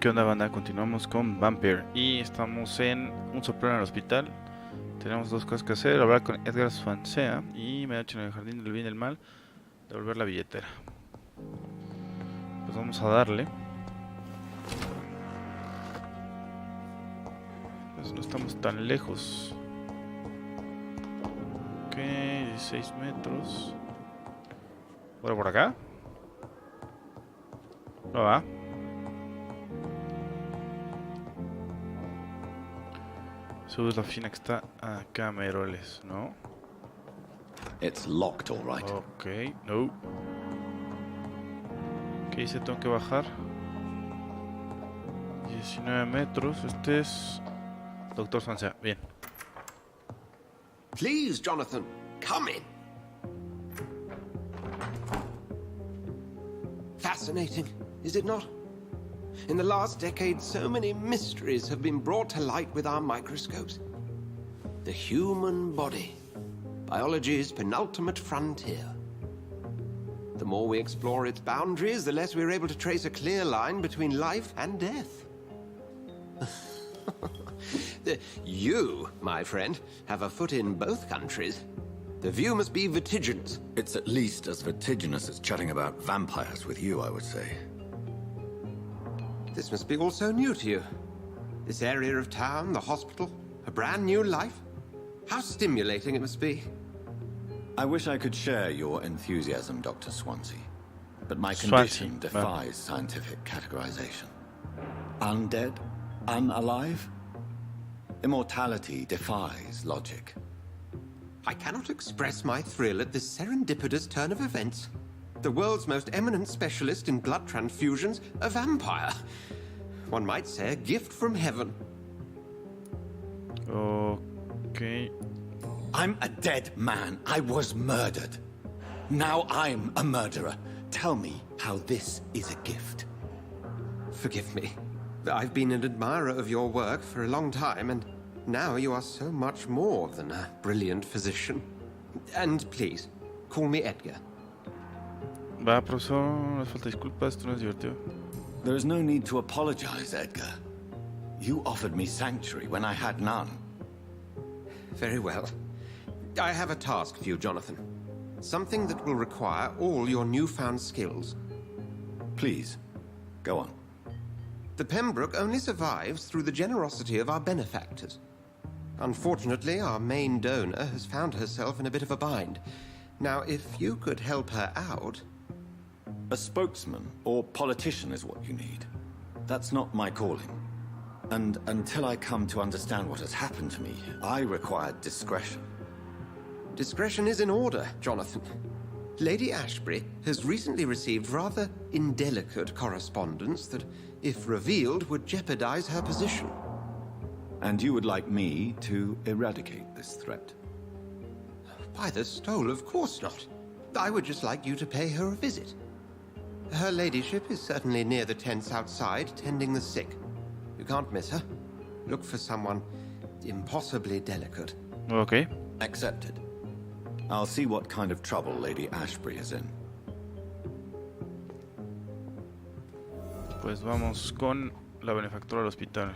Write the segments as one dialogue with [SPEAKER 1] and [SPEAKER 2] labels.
[SPEAKER 1] ¿Qué onda, banda? Continuamos con Vampyr y estamos en un soplón en el hospital. Tenemos dos cosas que hacer: hablar con Edgar Swansea y medianoche en el jardín del bien y el mal, devolver la billetera. Pues vamos a darle. Pues no estamos tan lejos. Ok, 16 metros. ¿Ahora por acá? No va. Subes la oficina que está acá, Meroles, ¿no?
[SPEAKER 2] It's locked, all right.
[SPEAKER 1] Ok, no. ¿Qué dice? Tengo que bajar 19 metros. Este es Doctor Swansea. Bien.
[SPEAKER 3] Please, Jonathan, come in. Fascinating, is it not? In the last decade, so many mysteries have been brought to light with our microscopes. The human body, biology's penultimate frontier. The more we explore its boundaries, the less we're able to trace a clear line between life and death. You, my friend, have a foot in both countries. The view must be vertiginous.
[SPEAKER 2] It's at least as vertiginous as chatting about vampires with you, I would say.
[SPEAKER 3] This must be all so new to you. This area of town, the hospital, a brand new life. How stimulating it must be.
[SPEAKER 2] I wish I could share your enthusiasm, Dr. Swansea. But my condition defies scientific categorization. Undead? Unalive? Immortality defies logic.
[SPEAKER 3] I cannot express my thrill at this serendipitous turn of events. The world's most eminent specialist in blood transfusions, a vampire. One might say a gift from heaven.
[SPEAKER 1] Okay.
[SPEAKER 2] I'm a dead man. I was murdered. Now I'm a murderer. Tell me how this is a gift.
[SPEAKER 3] Forgive me. I've been an admirer of your work for a long time, and now you are so much more than a brilliant physician. And please, call me Edgar.
[SPEAKER 1] Va, profesor, nos falta disculpas, esto no es divertido.
[SPEAKER 2] There is no need to apologize, Edgar. You offered me sanctuary when I had none.
[SPEAKER 3] Very well. I have a task for you, Jonathan. Something that will require all your newfound skills.
[SPEAKER 2] Please, go on.
[SPEAKER 3] The Pembroke only survives through the generosity of our benefactors. Unfortunately, our main donor has found herself in a bit of a bind. Now, if you could help her out...
[SPEAKER 2] A spokesman or politician is what you need. That's not my calling. And until I come to understand what has happened to me, I require discretion.
[SPEAKER 3] Discretion is in order, Jonathan. Lady Ashbury has recently received rather indelicate correspondence that, if revealed, would jeopardize her position.
[SPEAKER 2] And you would like me to eradicate this threat?
[SPEAKER 3] By the stole, of course not. I would just like you to pay her a visit. Her ladyship is certainly near the tents outside, tending the sick. You can't miss her. Look for someone impossibly delicate.
[SPEAKER 1] Okay.
[SPEAKER 2] Accepted. I'll see what kind of trouble Lady Ashbury is in.
[SPEAKER 1] Pues vamos con la benefactora del hospital.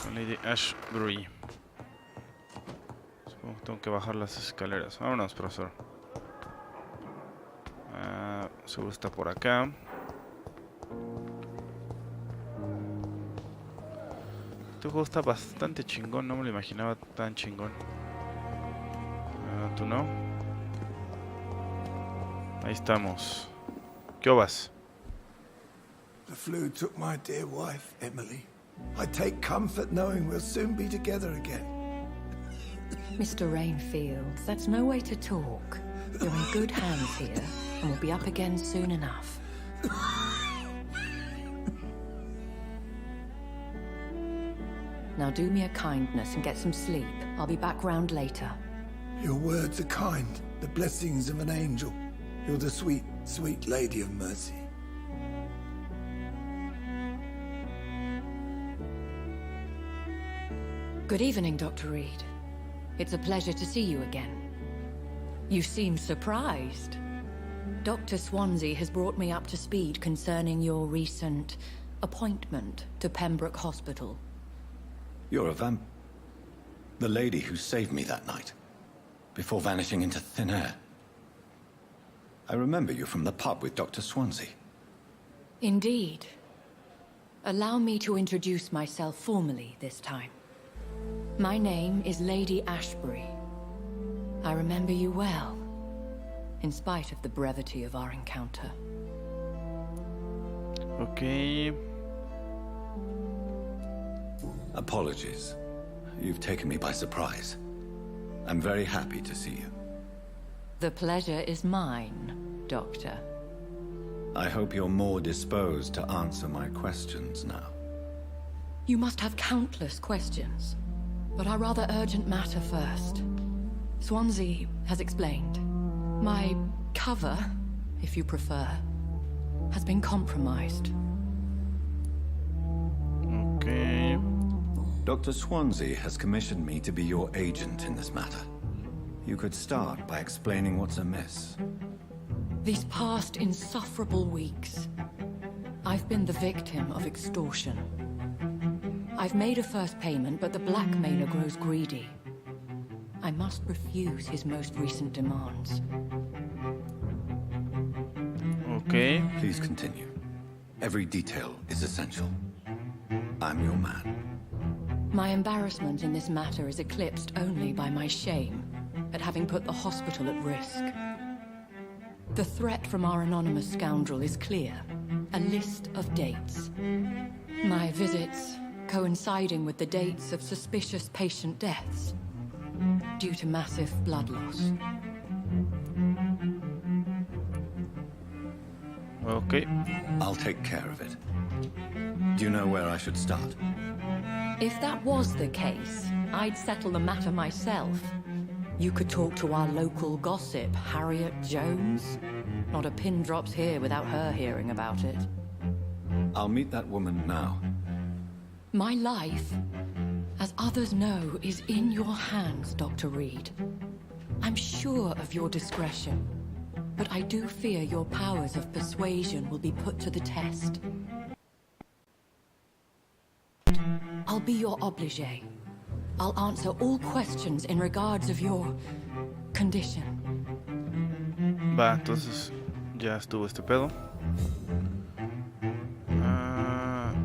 [SPEAKER 1] Con Lady Ashbury. Supongo que tengo que bajar las escaleras. Vámonos, profesor. Seguro está por acá. Este juego está bastante chingón. No me lo imaginaba tan chingón. ¿Tú no? Ahí estamos. ¿Qué obas?
[SPEAKER 4] The flu took my dear wife, Emily. I take comfort knowing we'll soon be together again.
[SPEAKER 5] Mr. Rainfield, that's no way to talk. You're in good hands here, and we'll be up again soon enough. Now do me a kindness and get some sleep. I'll be back round later.
[SPEAKER 4] Your words are kind, the blessings of an angel. You're the sweet, sweet Lady of Mercy.
[SPEAKER 5] Good evening, Dr. Reid. It's a pleasure to see you again. You seem surprised. Dr. Swansea has brought me up to speed concerning your recent appointment to Pembroke Hospital.
[SPEAKER 2] You're a the lady who saved me that night, before vanishing into thin air. I remember you from the pub with Dr. Swansea.
[SPEAKER 5] Indeed. Allow me to introduce myself formally this time. My name is Lady Ashbury. I remember you well, in spite of the brevity of our encounter.
[SPEAKER 1] Ok.
[SPEAKER 2] Apologies. You've taken me by surprise. I'm very happy to see you.
[SPEAKER 5] The pleasure is mine, Doctor.
[SPEAKER 2] I hope you're more disposed to answer my questions now.
[SPEAKER 5] You must have countless questions, but our rather urgent matter first. Swansea has explained. My cover, if you prefer, has been compromised.
[SPEAKER 1] Ok.
[SPEAKER 2] Dr. Swansea has commissioned me to be your agent in this matter. You could start by explaining what's amiss.
[SPEAKER 5] These past insufferable weeks, I've been the victim of extortion. I've made a first payment, but the blackmailer grows greedy. I must refuse his most recent demands.
[SPEAKER 1] Ok.
[SPEAKER 2] Please continue. Every detail is essential. I'm your man.
[SPEAKER 5] My embarrassment in this matter is eclipsed only by my shame at having put the hospital at risk. The threat from our anonymous scoundrel is clear. A list of dates. My visits coinciding with the dates of suspicious patient deaths due to massive blood loss.
[SPEAKER 1] Ok.
[SPEAKER 2] I'll take care of it. Do you know where I should start?
[SPEAKER 5] If that was the case, I'd settle the matter myself. You could talk to our local gossip, Harriet Jones. Not a pin drops here without her hearing about it.
[SPEAKER 2] I'll meet that woman now.
[SPEAKER 5] My life, as others know, is in your hands, Dr. Reid. I'm sure of your discretion, but I do fear your powers of persuasion will be put to the test. I'll be your obligé. I'll answer all questions in regards of your condition.
[SPEAKER 1] Va, entonces ya estuvo este pedo.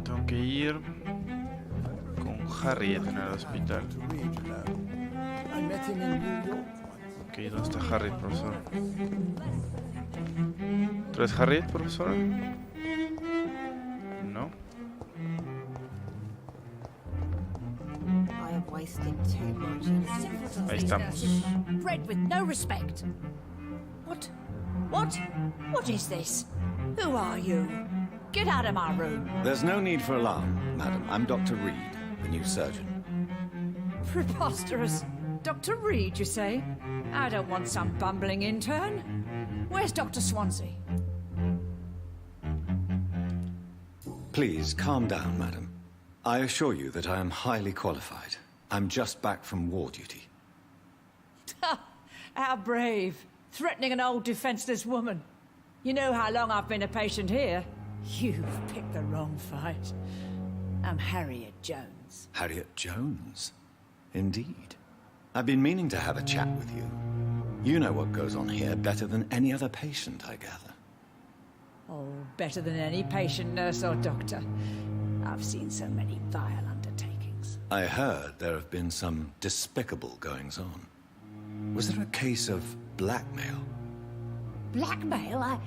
[SPEAKER 1] Tengo que ir con Harriet en el hospital.
[SPEAKER 4] I met him in New York.
[SPEAKER 1] Ok, ¿dónde está Harriet, profesora? ¿Tú eres Harriet, profesora? No.
[SPEAKER 6] I have wasted too much energy.
[SPEAKER 1] Ahí estamos.
[SPEAKER 6] Bred with no respect. What? What? What is this? Who are you? Get out of my room.
[SPEAKER 2] There's no need for alarm, madam. I'm Dr. Reid, the new surgeon.
[SPEAKER 7] Preposterous. Dr. Reid, you say? I don't want some bumbling intern. Where's Dr. Swansea?
[SPEAKER 2] Please, calm down, madam. I assure you that I am highly qualified. I'm just back from war duty.
[SPEAKER 7] How brave. Threatening an old defenseless woman. You know how long I've been a patient here? You've picked the wrong fight. I'm Harriet Jones.
[SPEAKER 2] Harriet Jones? Indeed. I've been meaning to have a chat with you. You know what goes on here better than any other patient, I gather.
[SPEAKER 7] Oh, better than any patient, nurse or doctor. I've seen so many vile undertakings.
[SPEAKER 2] I heard there have been some despicable goings-on. Was there a case of blackmail?
[SPEAKER 6] Blackmail?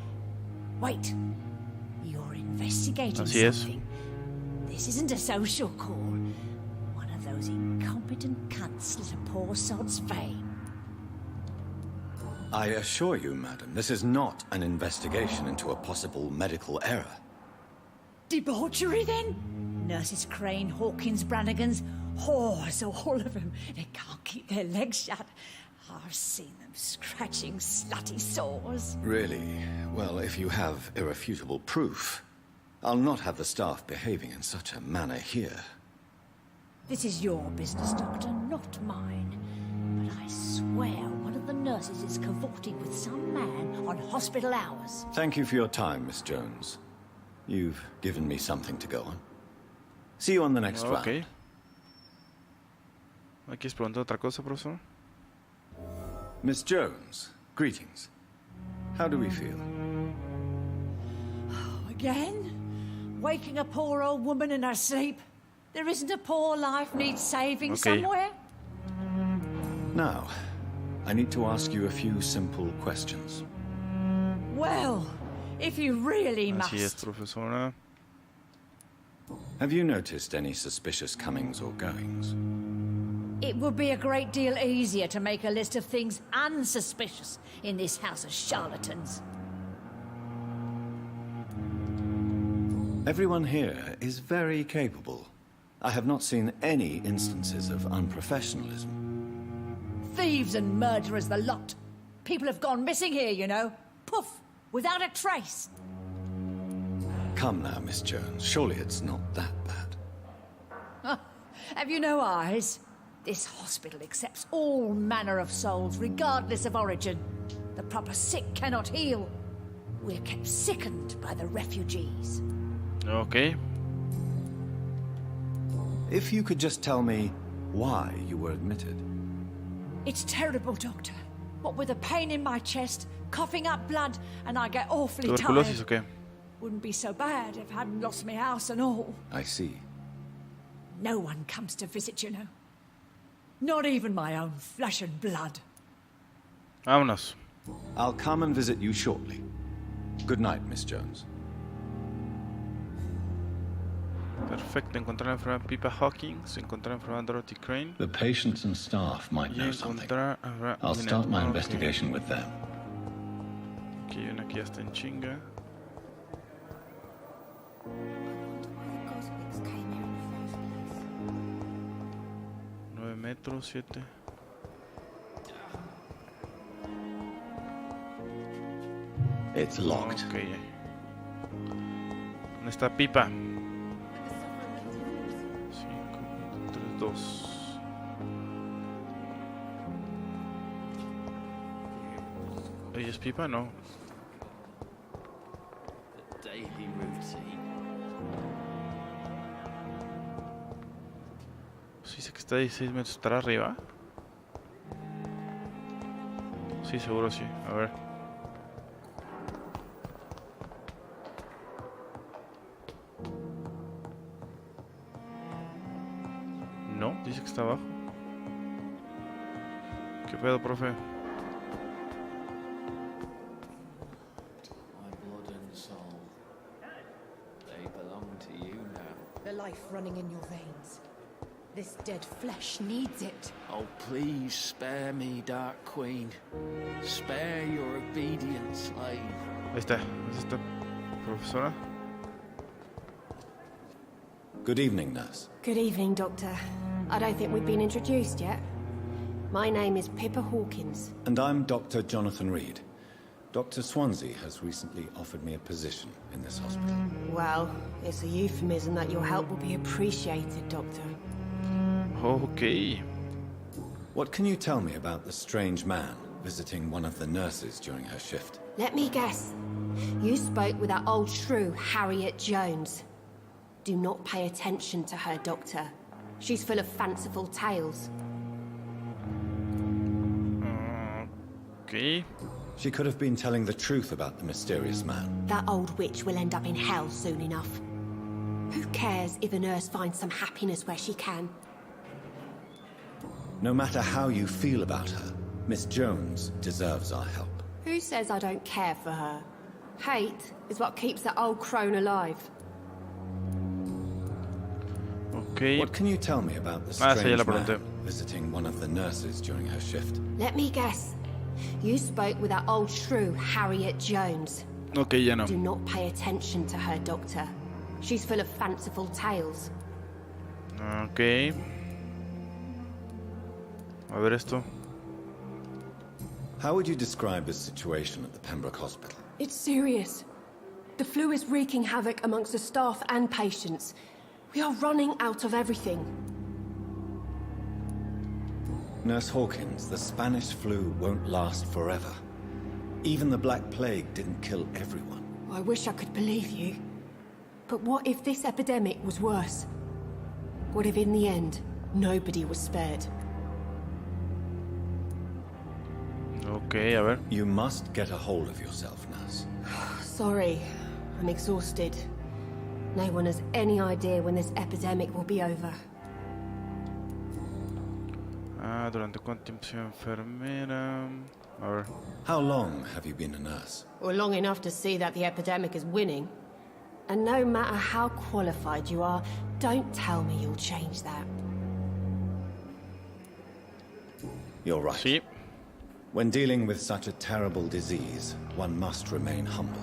[SPEAKER 6] Wait. You're investigating
[SPEAKER 1] Así es.
[SPEAKER 6] something. This isn't a social call. One of those incompetent cunts slit a poor sod's vein.
[SPEAKER 2] I assure you, madam, this is not an investigation into a possible medical error.
[SPEAKER 7] Debauchery, then? Nurses Crane, Hawkins, Brannigans, whores, all of them. They can't keep their legs shut. I've seen them scratching slutty sores.
[SPEAKER 2] Really? Well, if you have irrefutable proof, I'll not have the staff behaving in such a manner here.
[SPEAKER 7] This is your business, Doctor, not mine. But I swear one of the nurses is cavorting with some man on hospital hours.
[SPEAKER 2] Thank you for your time, Miss Jones. You've given me something to go on. See you on the next round.
[SPEAKER 1] Ok. ¿Me quieres preguntar otra cosa, profesor?
[SPEAKER 2] Miss Jones, greetings. How do we feel?
[SPEAKER 6] Again? Waking a poor old woman in her sleep? There isn't a poor life needs saving somewhere?
[SPEAKER 2] Now, I need to ask you a few simple questions.
[SPEAKER 6] Well, if you really
[SPEAKER 1] Así es,
[SPEAKER 6] must.
[SPEAKER 1] profesora.
[SPEAKER 2] Have you noticed any suspicious comings or goings?
[SPEAKER 6] It would be a great deal easier to make a list of things unsuspicious in this house of charlatans.
[SPEAKER 2] Everyone here is very capable. I have not seen any instances of unprofessionalism.
[SPEAKER 6] Thieves and murderers, the lot. People have gone missing here, you know. Poof, without a trace.
[SPEAKER 2] Come now, Miss Jones. Surely it's not that bad.
[SPEAKER 6] Have you no eyes? This hospital accepts all manner of souls, regardless of origin. The proper sick cannot heal. We're kept sickened by the refugees.
[SPEAKER 1] Ok.
[SPEAKER 2] If you could just tell me why you were admitted.
[SPEAKER 6] It's terrible, Doctor. What with a pain in my chest, coughing up blood, and I get awfully
[SPEAKER 1] ¿Tuberculosis o
[SPEAKER 6] tired.
[SPEAKER 1] qué?
[SPEAKER 6] Wouldn't be so bad if I hadn't lost my house and all.
[SPEAKER 2] I see.
[SPEAKER 6] No one comes to visit, you know. Not even my own flesh and blood.
[SPEAKER 1] Vámonos.
[SPEAKER 2] I'll come and visit you shortly. Good night, Miss Jones.
[SPEAKER 1] Perfecto. Encontrar la enfermedad Pippa Hawkins. Encontrar la enfermedad Dorothy Crane.
[SPEAKER 2] The patients and staff might
[SPEAKER 1] Y
[SPEAKER 2] know something.
[SPEAKER 1] encontrar...
[SPEAKER 2] I'll start my
[SPEAKER 1] Ok.
[SPEAKER 2] investigation with them.
[SPEAKER 1] Ok, una que ya está en chinga. Nueve metros, 7.
[SPEAKER 2] It's locked.
[SPEAKER 1] Ok. ¿Dónde está Pipa? 5, 3, 2. ¿Ella es Pipa? No.
[SPEAKER 8] Daily routine.
[SPEAKER 1] Sí, dice que está 16 metros. ¿Estará arriba? Sí, seguro sí. A ver. No, dice que está abajo. ¿Qué pedo, profe?
[SPEAKER 8] My blood and soul. They belong to you now.
[SPEAKER 5] The life running in your veins. This dead flesh needs it.
[SPEAKER 8] Oh, please spare me, Dark Queen. Spare your obedient slave.
[SPEAKER 1] Ahí está. ¿Es esta profesora?
[SPEAKER 2] Good evening, nurse.
[SPEAKER 9] Good evening, Doctor. I don't think we've been introduced yet. My name is Pippa Hawkins.
[SPEAKER 2] And I'm Dr. Jonathan Reid. Dr. Swansea has recently offered me a position in this hospital.
[SPEAKER 9] Well, it's a euphemism that your help will be appreciated, Doctor.
[SPEAKER 1] Ok.
[SPEAKER 2] What can you tell me about the strange man visiting one of the nurses during her shift?
[SPEAKER 9] Let me guess. You spoke with that old shrew, Harriet Jones. Do not pay attention to her, Doctor. She's full of fanciful tales.
[SPEAKER 1] Ok.
[SPEAKER 2] She could have been telling the truth about the mysterious man.
[SPEAKER 9] That old witch will end up in hell soon enough. Who cares if a nurse finds some happiness where she can?
[SPEAKER 2] No matter how you feel about her, Miss Jones deserves our help.
[SPEAKER 9] Who says I don't care for her? Hate is what keeps that old crone alive.
[SPEAKER 1] Ok.
[SPEAKER 2] What can you tell me about the
[SPEAKER 1] sí, ya
[SPEAKER 2] strange
[SPEAKER 1] la
[SPEAKER 2] man
[SPEAKER 1] pregunté.
[SPEAKER 2] visiting one of the nurses during her shift?
[SPEAKER 9] Let me guess. You spoke with that old shrew, Harriet Jones.
[SPEAKER 1] Ok, ya no.
[SPEAKER 9] Do not pay attention to her, Doctor. She's full of fanciful tales.
[SPEAKER 1] Ok. A ver esto.
[SPEAKER 2] How would you describe the situation at the Pembroke Hospital?
[SPEAKER 9] It's serious. The flu is wreaking havoc amongst the staff and patients. We are running out of everything.
[SPEAKER 2] Nurse Hawkins, the Spanish flu won't last forever. Even the Black Plague didn't kill everyone.
[SPEAKER 9] I wish I could believe you. But what if this epidemic was worse? What if in the end, nobody was spared?
[SPEAKER 1] Ok, a ver.
[SPEAKER 2] You must get a hold of yourself, nurse.
[SPEAKER 9] Sorry, I'm exhausted. No one has any idea when this epidemic will be over.
[SPEAKER 1] Ah, ¿durante cuánto tiempo soy enfermera? A ver.
[SPEAKER 2] How long have you been a nurse?
[SPEAKER 9] Well, long enough to see that the epidemic is winning. And no matter how qualified you are, don't tell me you'll change that.
[SPEAKER 2] You're right.
[SPEAKER 1] Sí.
[SPEAKER 2] When dealing with such a terrible disease, one must remain humble.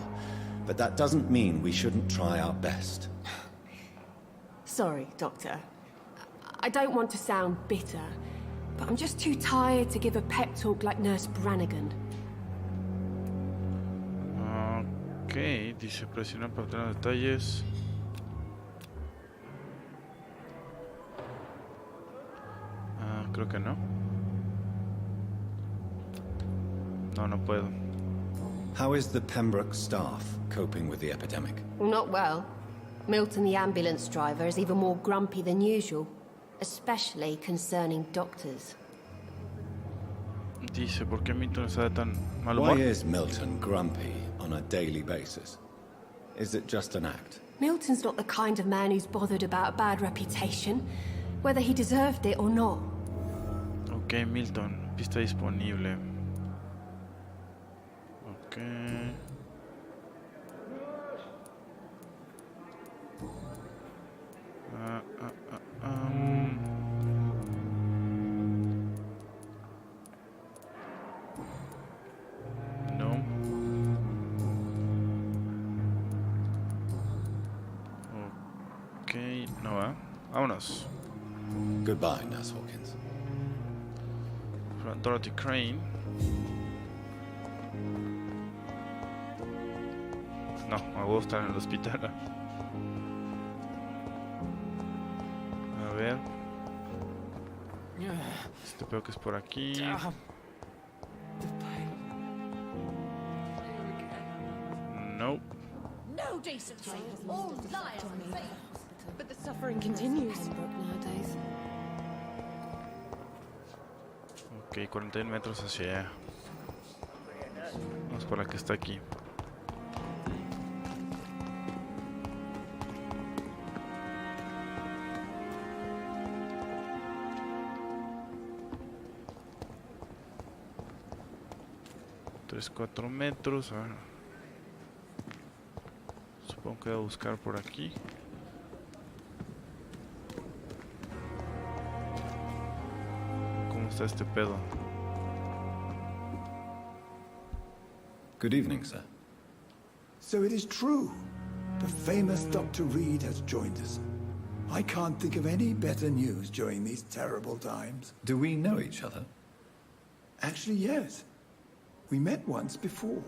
[SPEAKER 2] But that doesn't mean we shouldn't try our best.
[SPEAKER 9] Sorry, Doctor. I don't want to sound bitter, but I'm just too tired to give a pep talk like Nurse Brannigan.
[SPEAKER 1] Ok, dice presionar para obtener detalles. Ah, creo que no. No, no puedo.
[SPEAKER 2] How is the Pembroke staff coping with the epidemic?
[SPEAKER 9] Well, not well. Milton, the ambulance driver, is even more grumpy than usual, especially concerning doctors.
[SPEAKER 1] Dice, ¿por qué Milton está de tan mal
[SPEAKER 2] Why
[SPEAKER 1] humor?
[SPEAKER 2] is Milton grumpy on a daily basis? Is it just an act?
[SPEAKER 9] Milton's not the kind of man who's bothered about a bad reputation, whether he deserved it or not.
[SPEAKER 1] Ok, Milton, pista disponible. Ok. No. Ok, no va. Vámonos.
[SPEAKER 2] Goodbye, Nurse Hawkins.
[SPEAKER 1] From Dorothy Crane. No, me voy a estar en el hospital. A ver. Este pedo que es por aquí. No.
[SPEAKER 6] No decency. All lies and fake.
[SPEAKER 9] But the suffering continues. Nowadays.
[SPEAKER 1] Ok, 41 metros hacia allá. Vamos por la que está aquí. Tres, 4 metros. A ver. Supongo que voy a buscar por aquí. ¿Cómo está este pedo?
[SPEAKER 2] Good evening, sir.
[SPEAKER 4] So it is true. The famous Dr. Reid has joined us. I can't think of any better news during these terrible times.
[SPEAKER 2] Do we know each other?
[SPEAKER 4] Actually, yes. We met once before,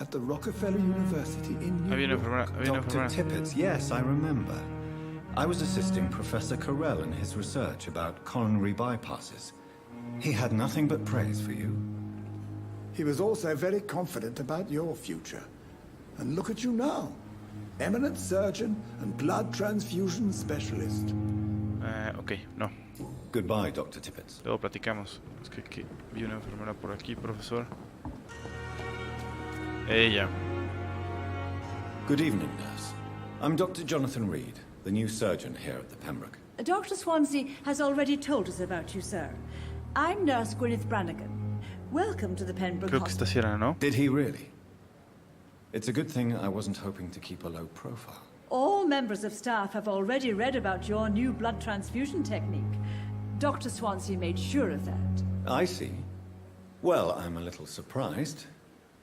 [SPEAKER 4] at the Rockefeller University in New York.
[SPEAKER 2] Dr. Tippett, yes, I remember. I was assisting Professor Carell in his research about coronary bypasses. He had nothing but praise for you.
[SPEAKER 4] He was also very confident about your future. And look at you now. Eminent surgeon and blood transfusion specialist.
[SPEAKER 1] Ok, no.
[SPEAKER 2] Goodbye, Dr. Tippett.
[SPEAKER 1] Luego platicamos. Es que vi una enfermera por aquí, profesor. Ella.
[SPEAKER 2] Good evening, nurse. I'm Dr. Jonathan Reid, the new surgeon here at the Pembroke.
[SPEAKER 7] Dr. Swansea has already told us about you, sir. I'm Nurse Gwyneth Brannigan. Welcome to the Pembroke
[SPEAKER 1] Creo que
[SPEAKER 7] Hospital.
[SPEAKER 1] esta sí era, ¿no?
[SPEAKER 2] Did he really? It's a good thing I wasn't hoping to keep a low profile.
[SPEAKER 7] All members of staff have already read about your new blood transfusion technique. Dr. Swansea made sure of that.
[SPEAKER 2] I see. Well, I'm a little surprised,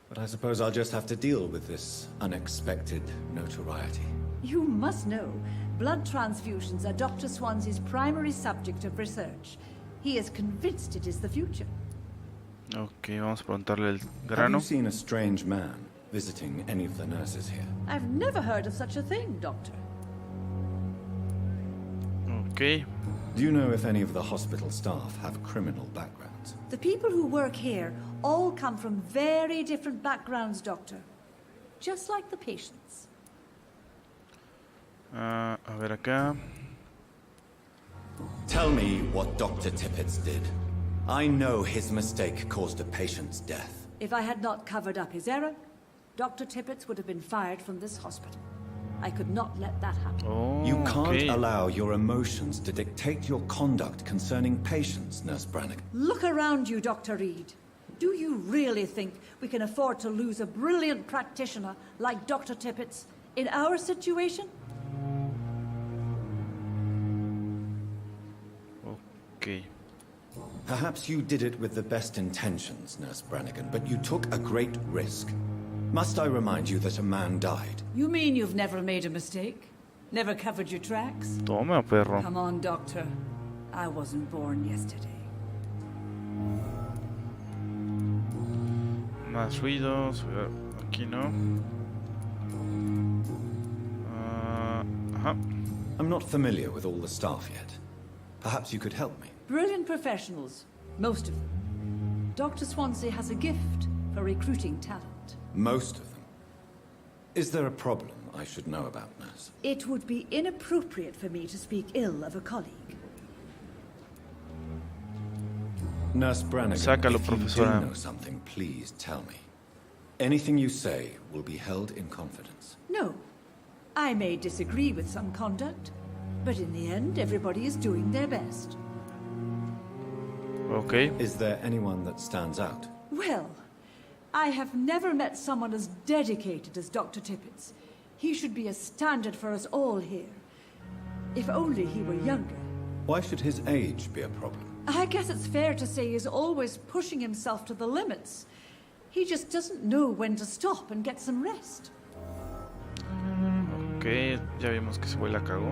[SPEAKER 2] but I suppose I'll just have to deal with this unexpected notoriety.
[SPEAKER 7] You must know, blood transfusions are Dr. Swansea's primary subject of research. He is convinced it is the future.
[SPEAKER 1] Ok, vamos a preguntarle el
[SPEAKER 2] Have
[SPEAKER 1] grano.
[SPEAKER 2] you seen a strange man visiting any of the nurses here?
[SPEAKER 7] I've never heard of such a thing, Doctor.
[SPEAKER 1] Ok.
[SPEAKER 2] Do you know if any of the hospital staff have criminal backgrounds?
[SPEAKER 7] The people who work here all come from very different backgrounds, Doctor. Just like the patients.
[SPEAKER 1] A ver acá.
[SPEAKER 2] Tell me what Dr. Tippett did. I know his mistake caused a patient's death.
[SPEAKER 6] If I had not covered up his error, Dr. Tippett would have been fired from this hospital. I could not let that happen.
[SPEAKER 1] Oh,
[SPEAKER 2] You can't
[SPEAKER 1] okay.
[SPEAKER 2] allow your emotions to dictate your conduct concerning patients, Nurse Brannigan.
[SPEAKER 6] Look around you, Dr. Reid. Do you really think we can afford to lose a brilliant practitioner like Dr. Tippett's in our situation?
[SPEAKER 1] Ok.
[SPEAKER 2] Perhaps you did it with the best intentions, Nurse Brannigan, but you took a great risk. Must I remind you that a man died?
[SPEAKER 6] You mean you've never made a mistake? Never covered your tracks?
[SPEAKER 1] Toma, perro.
[SPEAKER 6] Come on, Doctor. I wasn't born yesterday.
[SPEAKER 1] Más ruidos. Aquí no. Ajá.
[SPEAKER 2] I'm not familiar with all the staff yet. Perhaps you could help me.
[SPEAKER 6] Brilliant professionals, most of them. Dr. Swansea has a gift for recruiting talent.
[SPEAKER 2] Most of them. Is there a problem I should know about, Nurse?
[SPEAKER 6] It would be inappropriate for me to speak ill of a colleague.
[SPEAKER 2] Nurse Brannigan,
[SPEAKER 1] Sácalo,
[SPEAKER 2] if you
[SPEAKER 1] profesora.
[SPEAKER 2] do know something, please tell me. Anything you say will be held in confidence.
[SPEAKER 6] No. I may disagree with some conduct, but in the end, everybody is doing their best.
[SPEAKER 1] Ok.
[SPEAKER 2] Is there anyone that stands out?
[SPEAKER 6] Well, I have never met someone as dedicated as Dr. Tippett's. He should be a standard for us all here. If only he were younger.
[SPEAKER 2] Why should his age be a problem?
[SPEAKER 6] I guess it's fair to say he's always pushing himself to the limits. He just doesn't know when to stop and get some rest.
[SPEAKER 1] Ok, ya vimos que ese güey la cagó.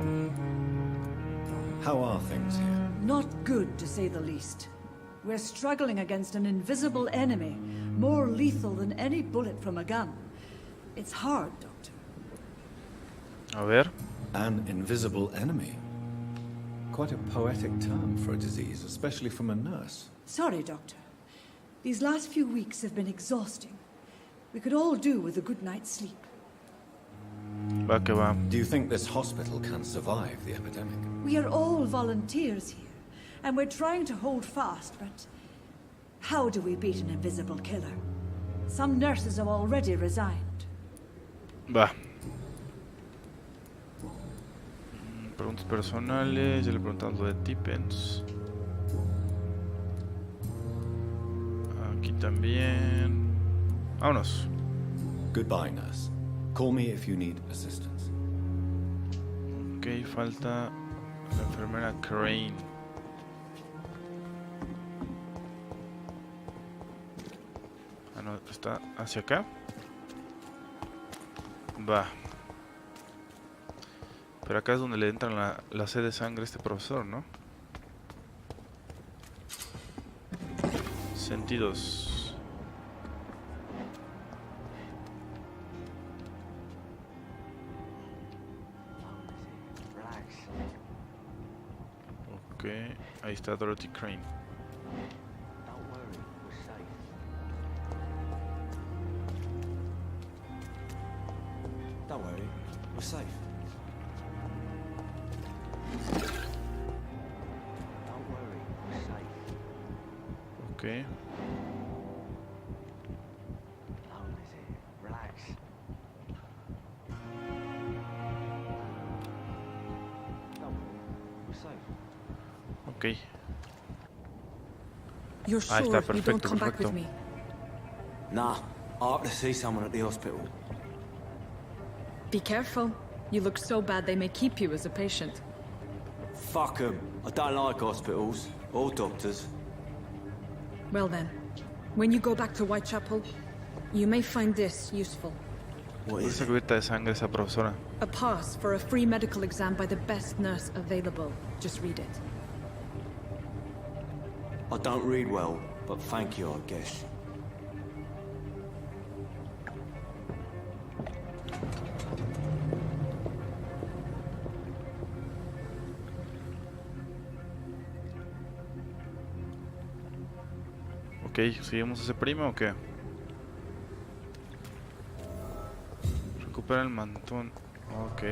[SPEAKER 2] How are things here?
[SPEAKER 6] Not good, to say the least. We're struggling against an invisible enemy, more lethal than any bullet from a gun. It's hard, Doctor.
[SPEAKER 1] A ver.
[SPEAKER 2] An invisible enemy. Quite a poetic term for a disease, especially from a nurse.
[SPEAKER 6] Sorry, Doctor. These last few weeks have been exhausting. We could all do with a good night's sleep.
[SPEAKER 1] Va que va.
[SPEAKER 2] Do you think this hospital can survive the epidemic?
[SPEAKER 6] We are all volunteers here, and we're trying to hold fast, but how do we beat an invisible killer? Some nurses have already resigned.
[SPEAKER 1] Va. Preguntas personales. Ya le preguntamos lo de Tippett. Aquí también. Vámonos.
[SPEAKER 2] Goodbye, nurse. Call me if you need assistance.
[SPEAKER 1] Ok, falta la enfermera Crane. Ah, no, está hacia acá. Va. Pero acá es donde le entra la sed de sangre a este profesor, ¿no? Sentidos. Ok, ahí está Dorothy Crane.
[SPEAKER 10] Don't worry, we're safe. Don't worry, we're safe.
[SPEAKER 1] Ok.
[SPEAKER 10] Alone is it? Relax. Don't worry, we're safe.
[SPEAKER 1] Ok.
[SPEAKER 5] You're
[SPEAKER 1] Ahí
[SPEAKER 5] sure
[SPEAKER 1] está,
[SPEAKER 5] you don't
[SPEAKER 1] perfecto,
[SPEAKER 5] come back with
[SPEAKER 1] perfecto.
[SPEAKER 5] me?
[SPEAKER 10] Nah, I have to see someone at the hospital.
[SPEAKER 5] Be careful. You look so bad they may keep you as a patient.
[SPEAKER 10] Fuck 'em. I don't like hospitals or doctors.
[SPEAKER 5] Well then, when you go back to Whitechapel, you may find this useful.
[SPEAKER 10] What
[SPEAKER 1] Esa
[SPEAKER 10] is it?
[SPEAKER 1] cubierta de sangre, esa profesora.
[SPEAKER 5] A pass for a free medical exam by the best nurse available. Just read it.
[SPEAKER 10] I don't read well, but thank you, I guess.
[SPEAKER 1] Ok, ¿seguimos a ese primo o qué? Recupera el mantón. Ok.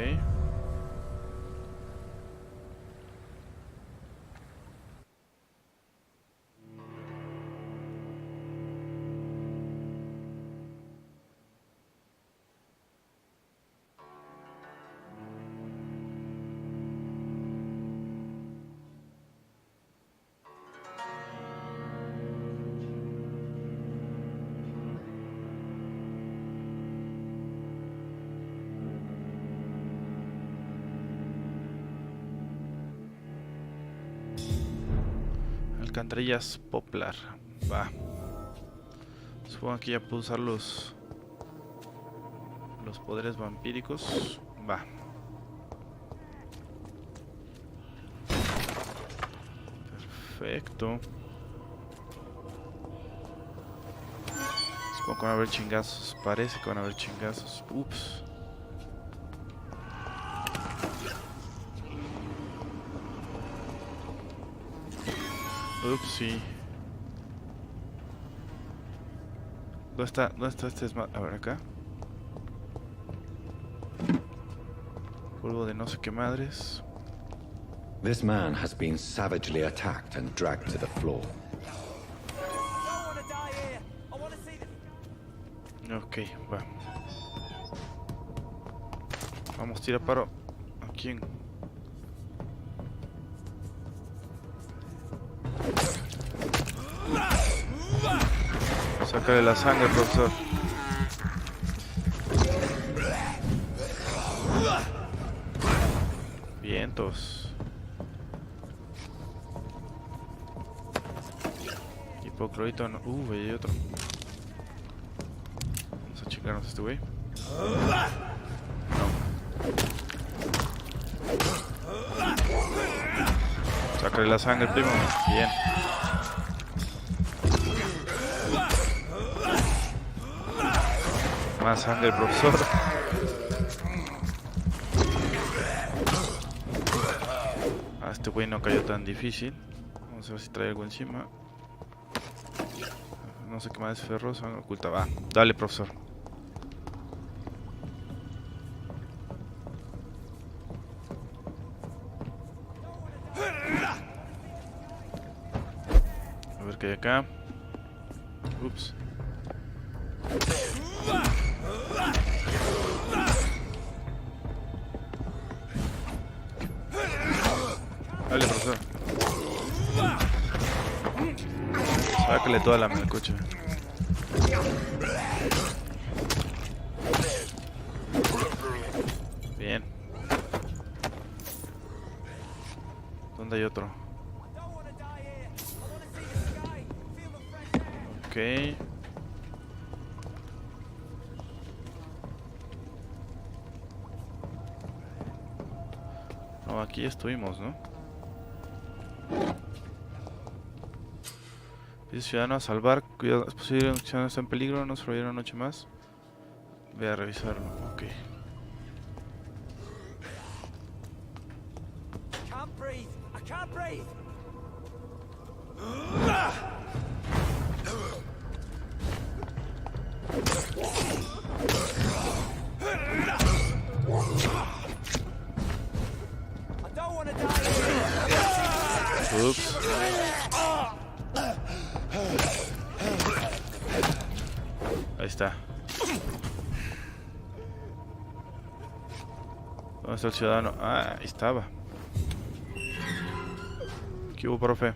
[SPEAKER 1] alcantarillas poplar. Va. Supongo que ya puedo usar los poderes vampíricos. Va. Perfecto. Supongo que van a haber chingazos. Parece que van a haber chingazos. Ups. Ups, sí. ¿Dónde está este A ver, acá. Polvo de no sé qué madres.
[SPEAKER 2] This man has been savagely attacked and dragged to the floor.
[SPEAKER 1] Ok, va. Vamos, tira paro. ¿A quién? Sácale la sangre, profesor. Vientos. Hipoclorito no. Ahí hay otro. Vamos a chingarnos a este güey. No. Sácale la sangre, primo. Bien. Más sangre, profesor. Este güey no cayó tan difícil. Vamos a ver si trae algo encima. No sé qué más es ferroso. Oculta. Va. Dale, profesor. A ver qué hay acá. Ups. Dale, profesor. Sácale toda la melcocha. Bien. ¿Dónde hay otro? Ok. No, aquí estuvimos, ¿no? Dice ciudadano a salvar. Cuidado, es posible que un ciudadano está en peligro. No sobrevivieron una noche más. Voy a revisarlo. Ok. Ups. Ahí está. ¿Dónde está el ciudadano? Ah, ahí estaba. ¿Qué hubo, profe?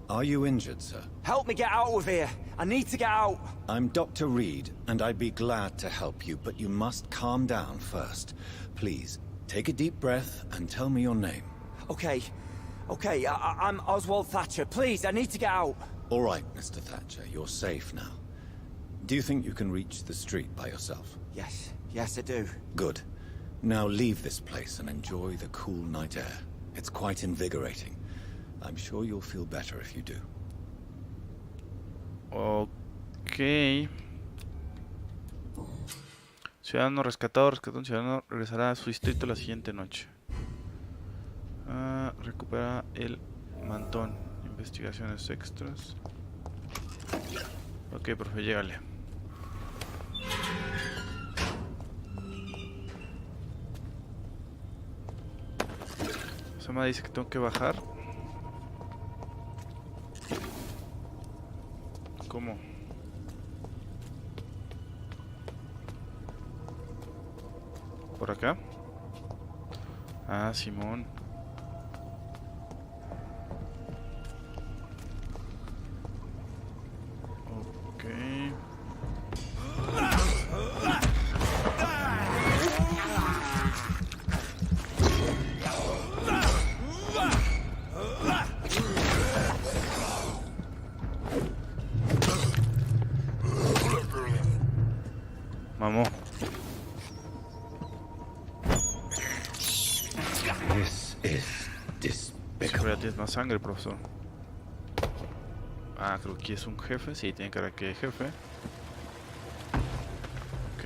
[SPEAKER 2] Are you injured, sir?
[SPEAKER 10] Help me get out of here. I need to get out.
[SPEAKER 2] I'm Dr. Reid, and I'd be glad to help you, but you must calm down first. Please, take a deep breath and tell me your name.
[SPEAKER 10] Okay. I'm Oswald Thatcher. Please, I need to get out.
[SPEAKER 2] All right, Mr. Thatcher, you're safe now. Do you think you can reach the street by yourself?
[SPEAKER 10] Yes, I do.
[SPEAKER 2] Good. Now leave this place and enjoy the cool night air. It's quite invigorating. I'm sure you'll feel better if you do.
[SPEAKER 1] Ok. Ciudadano rescatado. Un ciudadano regresará a su distrito la siguiente noche. Recupera el mantón. Investigaciones extras. Ok, profe, llégale. Sama dice que tengo que bajar. ¿Cómo? ¿Por acá? Ah, Simón. Ok. Mamó.
[SPEAKER 2] This is
[SPEAKER 1] Siempre ya tienes más sangre, profesor. Ah, creo que es un jefe. Sí, tiene cara que es jefe. Ok.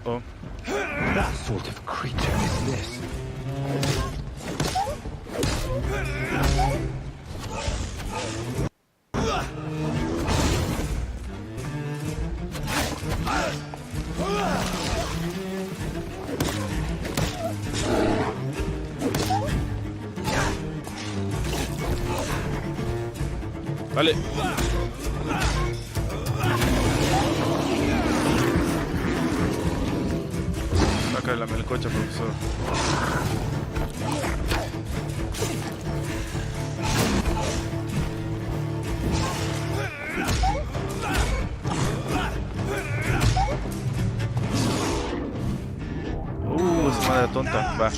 [SPEAKER 1] Oh.
[SPEAKER 2] What sort of creature is this?
[SPEAKER 1] Vale. Saca la melcocha, profesor. Esa madre tonta. Va.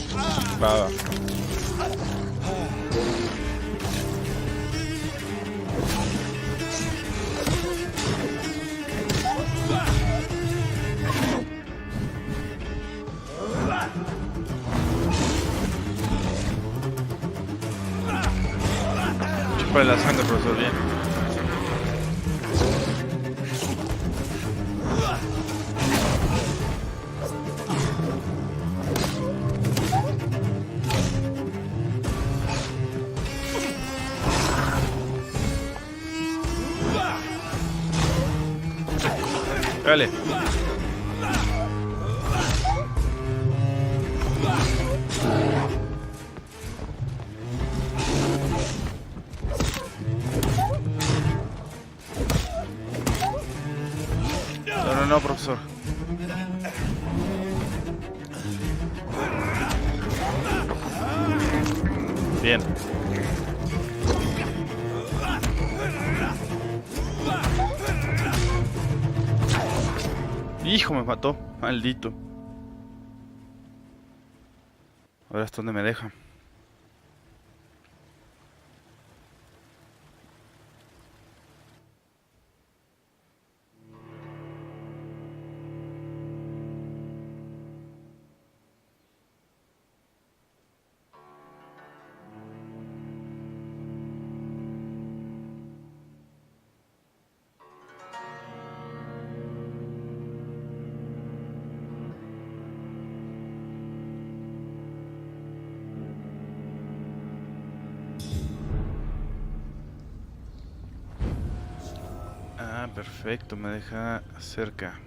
[SPEAKER 1] Chúpale la sangre, profesor, bien. Dale. No, profesor. Bien. Hijo, me mató. Maldito. Ahora hasta dónde me deja. Perfecto, me deja cerca.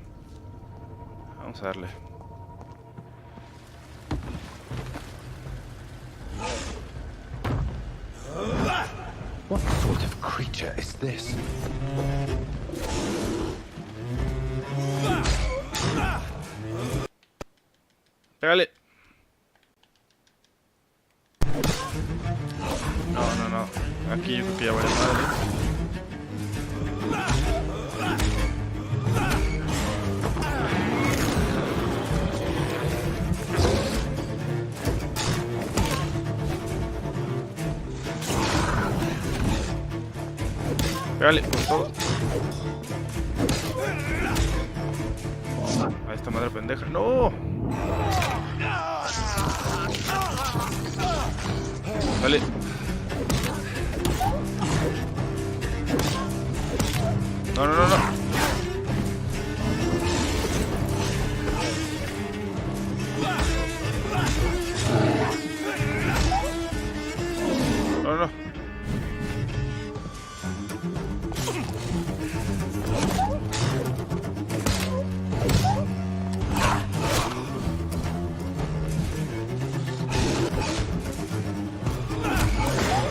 [SPEAKER 1] Vamos a darle.
[SPEAKER 2] What sort of creature is this?
[SPEAKER 1] Pégale. No. Aquí yo creo que ya vale madre. Pégale, por todo. A esta madre pendeja. ¡No! Dale. No. No.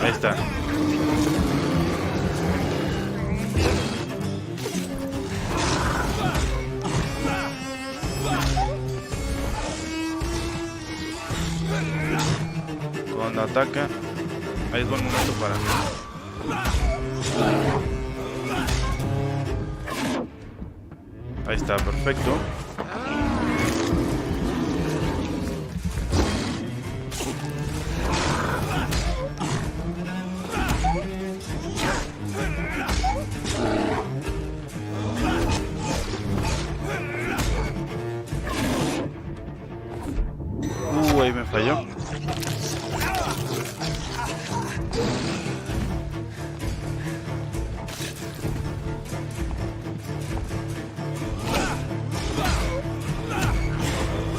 [SPEAKER 1] Ahí está. Cuando ataca, ahí es buen momento para... Ahí está, perfecto.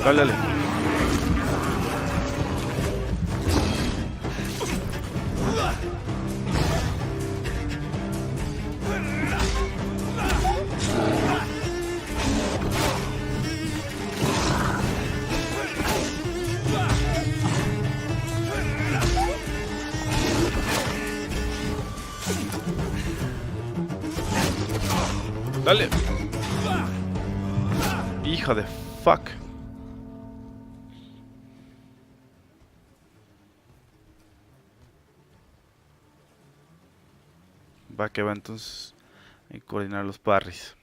[SPEAKER 1] Dale, dale. Dale. Hija de fuck. Va que va entonces a coordinar los parries.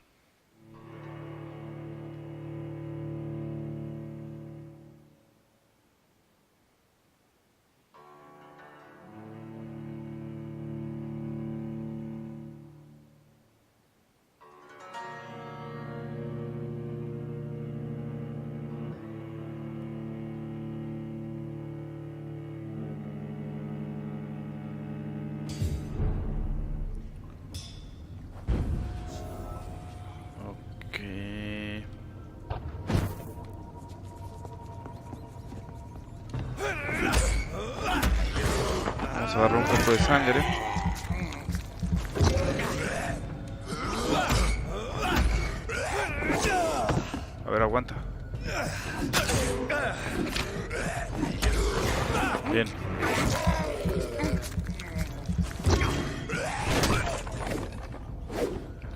[SPEAKER 1] Vamos a agarrar un poco de sangre. A ver, aguanta. Bien.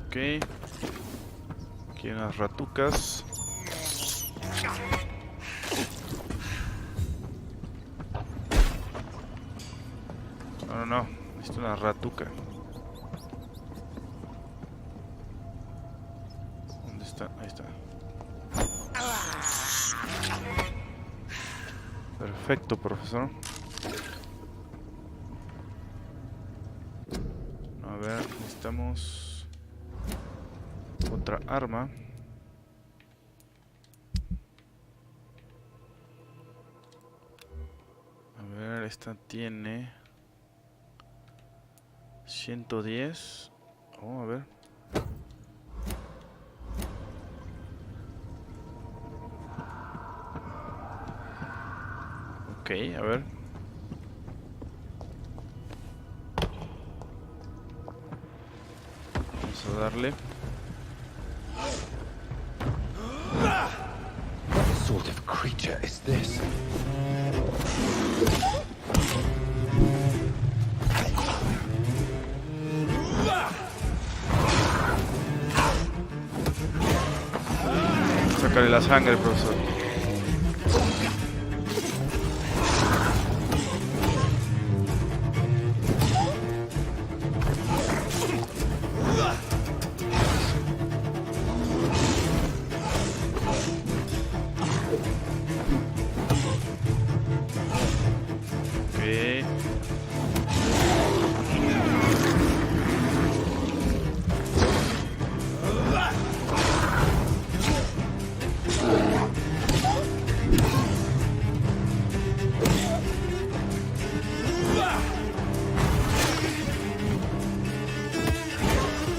[SPEAKER 1] Ok. Aquí hay unas ratucas. No, necesito una ratuca. ¿Dónde está? Ahí está. Perfecto, profesor. A ver, necesitamos otra arma. A ver, esta tiene 110. Oh, a ver. Ok, a ver. Vamos a darle.
[SPEAKER 3] What sort of creature is this?
[SPEAKER 1] Sácale la sangre, profesor.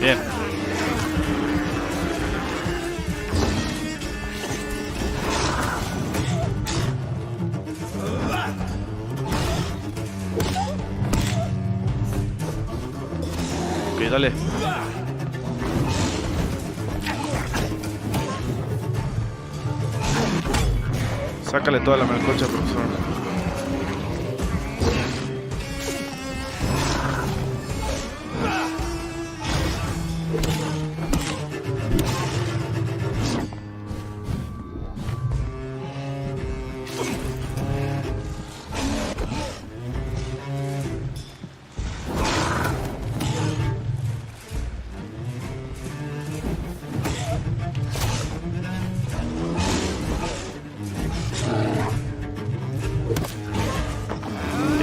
[SPEAKER 1] Bien. Ok, dale. Sácale toda la melcocha, profesor.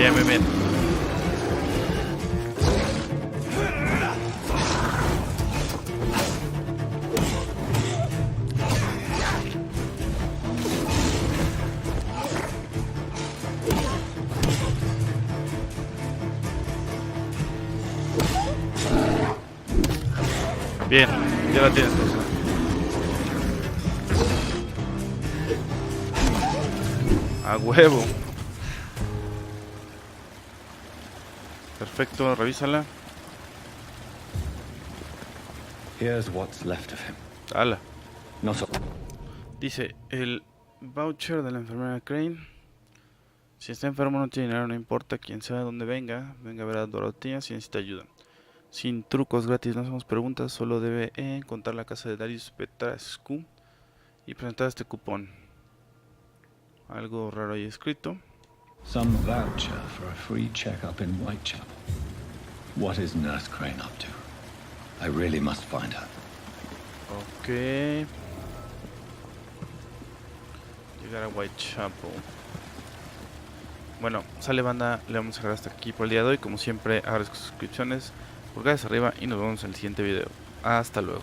[SPEAKER 1] Bien, bien, bien. Bien, ya la tienes, profesor. A huevo. Perfecto, revísala.
[SPEAKER 2] Here's what's left of him.
[SPEAKER 1] Ala.
[SPEAKER 2] Not a...
[SPEAKER 1] Dice, el voucher de la enfermera Crane. Si está enfermo no tiene dinero, no importa quién sea de dónde venga. Venga a ver a Dorotea si necesita ayuda. Sin trucos, gratis, no hacemos preguntas. Solo debe encontrar la casa de Darius Petrascu y presentar este cupón. Algo raro ahí escrito.
[SPEAKER 11] Some voucher for a free checkup in Whitechapel.
[SPEAKER 2] What is Nurse Crane up to? I really must find her.
[SPEAKER 1] Ok. Llegar a Whitechapel. Bueno, sale banda, le vamos a dejar hasta aquí por el día de hoy. Como siempre, agradezco sus suscripciones, pulgares arriba y nos vemos en el siguiente video. Hasta luego.